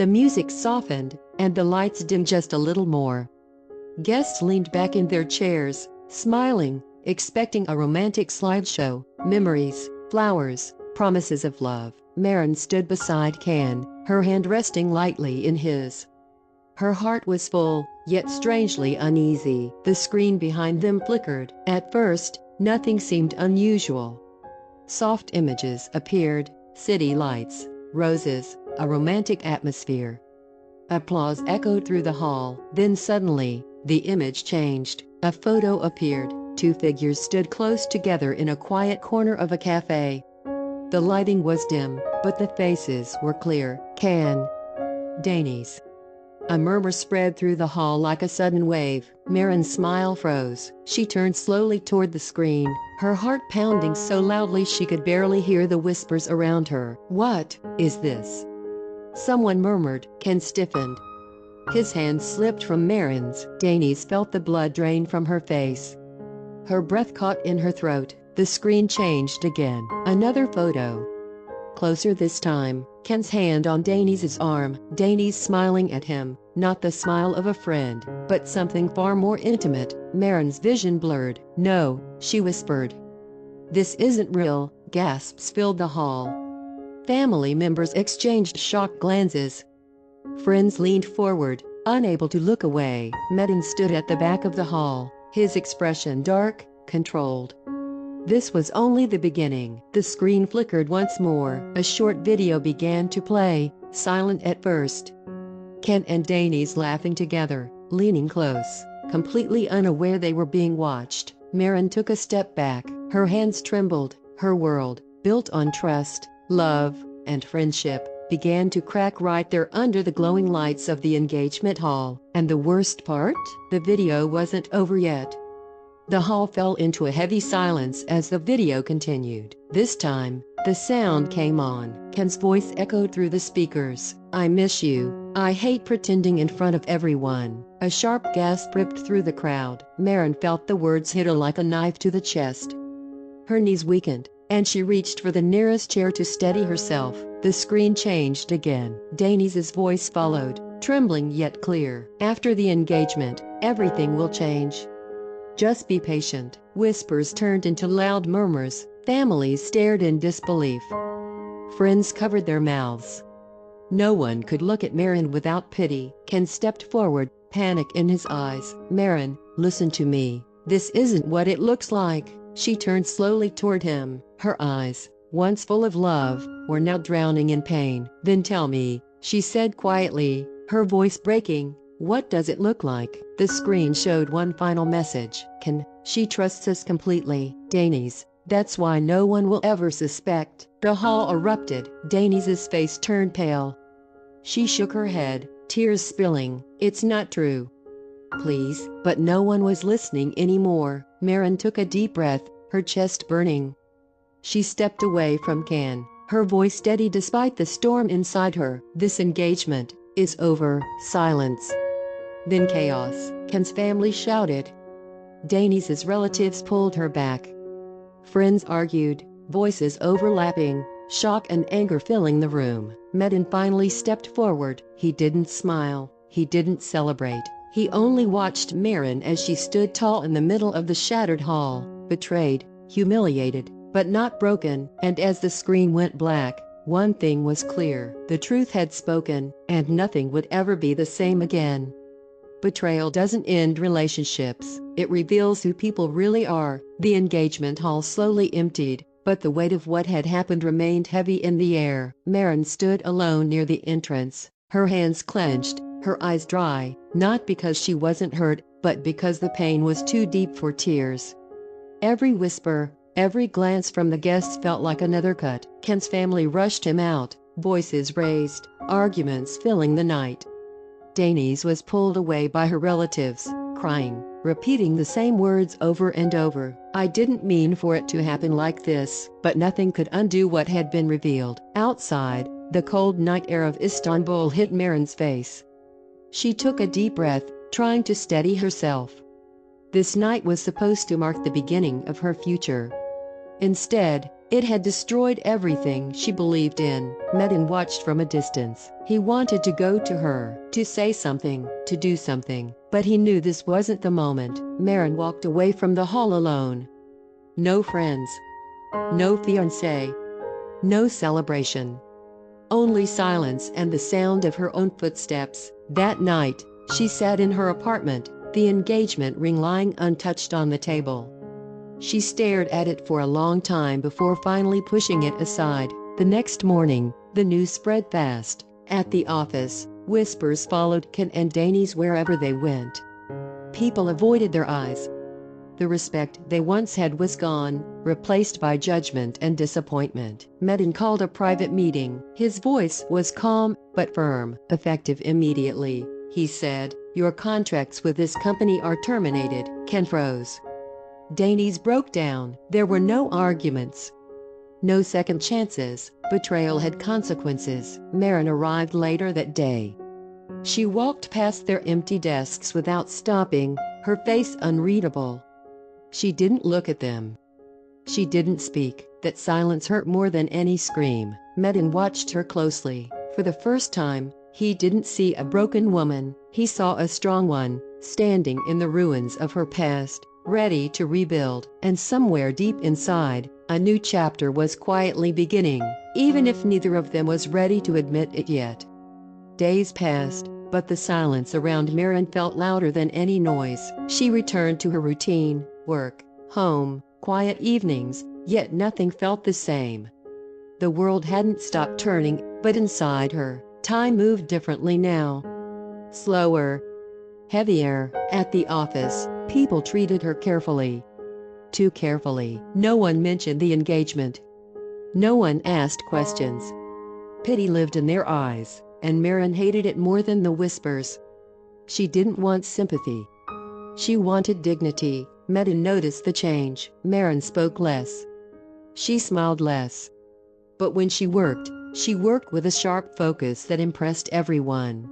The music softened, and the lights dimmed just a little more. Guests leaned back in their chairs, smiling, expecting a romantic slideshow, memories, flowers, promises of love. Maren stood beside Ken, her hand resting lightly in his. Her heart was full, yet strangely uneasy. The screen behind them flickered. At first, nothing seemed unusual. Soft images appeared, city lights, roses, a romantic atmosphere. Applause echoed through the hall. Then suddenly, the image changed. A photo appeared. Two figures stood close together in a quiet corner of a cafe. The lighting was dim, but the faces were clear. Can. Danny's. A murmur spread through the hall like a sudden wave. Maren's smile froze. She turned slowly toward the screen, her heart pounding so loudly she could barely hear the whispers around her. "What is this?" someone murmured. Ken stiffened. His hand slipped from Maren's. Danny's felt the blood drain from her face. Her breath caught in her throat. The screen changed again. Another photo. Closer this time, Ken's hand on Danny's arm. Danny's smiling at him, not the smile of a friend, but something far more intimate. Maren's vision blurred. "No," she whispered. "This isn't real." Gasps filled the hall. Family members exchanged shocked glances. Friends leaned forward, unable to look away. Maren stood at the back of the hall, his expression dark, controlled. This was only the beginning. The screen flickered once more. A short video began to play, silent at first. Ken and Danny's laughing together, leaning close, completely unaware they were being watched. Maren took a step back. Her hands trembled. Her world, built on trust, love, and friendship, began to crack right there under the glowing lights of the engagement hall. And the worst part? The video wasn't over yet. The hall fell into a heavy silence as the video continued. This time, the sound came on. Ken's voice echoed through the speakers. "I miss you. I hate pretending in front of everyone." A sharp gasp ripped through the crowd. Maren felt the words hit her like a knife to the chest. Her knees weakened, and she reached for the nearest chair to steady herself. The screen changed again. Danny's voice followed, trembling yet clear. "After the engagement, everything will change. Just be patient." Whispers turned into loud murmurs. Families stared in disbelief. Friends covered their mouths. No one could look at Maren without pity. Ken stepped forward, panic in his eyes. "Maren, listen to me. This isn't what it looks like." She turned slowly toward him. Her eyes, once full of love, were now drowning in pain. "Then tell me," she said quietly, her voice breaking. "What does it look like?" The screen showed one final message. "Ken, she trusts us completely." Danny's. "That's why no one will ever suspect." The hall erupted. Danny's face turned pale. She shook her head, tears spilling. "It's not true. Please." But no one was listening anymore. Maren took a deep breath, her chest burning. She stepped away from Ken, her voice steady despite the storm inside her. "This engagement is over." Silence. Then chaos. Ken's family shouted. Danny's relatives pulled her back. Friends argued, voices overlapping, shock and anger filling the room. Maren finally stepped forward. He didn't smile. He didn't celebrate. He only watched Maren as she stood tall in the middle of the shattered hall, betrayed, humiliated, but not broken. And as the screen went black, one thing was clear. The truth had spoken, and nothing would ever be the same again. Betrayal doesn't end relationships, it reveals who people really are. The engagement hall slowly emptied, but the weight of what had happened remained heavy in the air. Maren stood alone near the entrance, her hands clenched, her eyes dry, not because she wasn't hurt, but because the pain was too deep for tears. Every whisper, every glance from the guests felt like another cut. Ken's family rushed him out, voices raised, arguments filling the night. Danny's was pulled away by her relatives, crying, repeating the same words over and over. "I didn't mean for it to happen like this." But nothing could undo what had been revealed. Outside, the cold night air of Istanbul hit Maren's face. She took a deep breath, trying to steady herself. This night was supposed to mark the beginning of her future. Instead, It had destroyed everything she believed in. Metin watched from a distance. He wanted to go to her, to say something, to do something, but he knew this wasn't the moment. Maren walked away from the hall alone. No friends. No fiancé. No celebration. Only silence and the sound of her own footsteps. That night, she sat in her apartment, the engagement ring lying untouched on the table. She stared at it for a long time before finally pushing it aside. The next morning, the news spread fast. At the office, whispers followed Ken and Danny's wherever they went. People avoided their eyes. The respect they once had was gone, replaced by judgment and disappointment. Metin called a private meeting. His voice was calm but firm. "Effective immediately," he said. "Your contracts with this company are terminated." Ken froze. Danny's broke down. There were no arguments. No second chances. Betrayal had consequences. Maren arrived later that day. She walked past their empty desks without stopping, her face unreadable. She didn't look at them. She didn't speak. That silence hurt more than any scream. Metin watched her closely. For the first time, he didn't see a broken woman. He saw a strong one, standing in the ruins of her past, ready to rebuild. And somewhere deep inside, a new chapter was quietly beginning, even if neither of them was ready to admit it yet. Days passed, but the silence around Maren felt louder than any noise. She returned to her routine, work, home, quiet evenings, yet nothing felt the same. The world hadn't stopped turning, but inside her, time moved differently now. Slower. Heavier. At the office, people treated her carefully. Too carefully. No one mentioned the engagement. No one asked questions. Pity lived in their eyes, and Maren hated it more than the whispers. She didn't want sympathy. She wanted dignity. Metin noticed the change. Maren spoke less. She smiled less. But when she worked with a sharp focus that impressed everyone.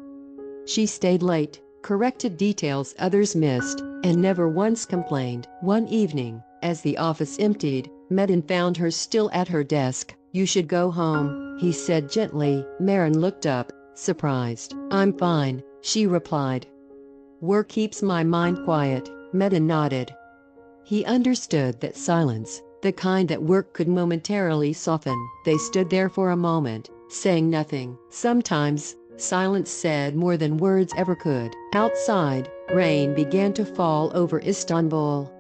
She stayed late, corrected details others missed, and never once complained. One evening, as the office emptied, Metin found her still at her desk. "You should go home," he said gently. Maren looked up, surprised. "I'm fine," she replied. "Work keeps my mind quiet." Metin nodded. He understood that silence, the kind that work could momentarily soften. They stood there for a moment, saying nothing. Sometimes, silence said more than words ever could. Outside, rain began to fall over Istanbul.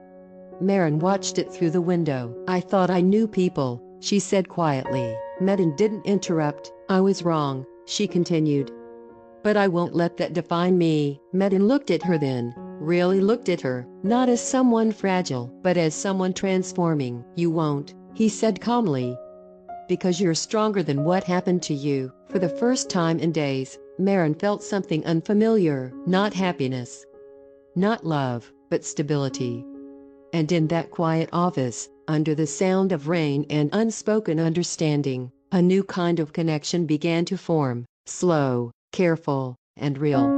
Maren watched it through the window. "I thought I knew people," she said quietly. Metin didn't interrupt. "I was wrong," she continued. "But I won't let that define me." Metin looked at her then, really looked at her, not as someone fragile, but as someone transforming. "You won't," he said calmly, "because you're stronger than what happened to you." For the first time in days, Maren felt something unfamiliar. Not happiness, not love, but stability. And in that quiet office, under the sound of rain and unspoken understanding, a new kind of connection began to form, slow, careful, and real.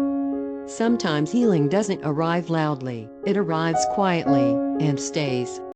Sometimes healing doesn't arrive loudly, it arrives quietly, and stays.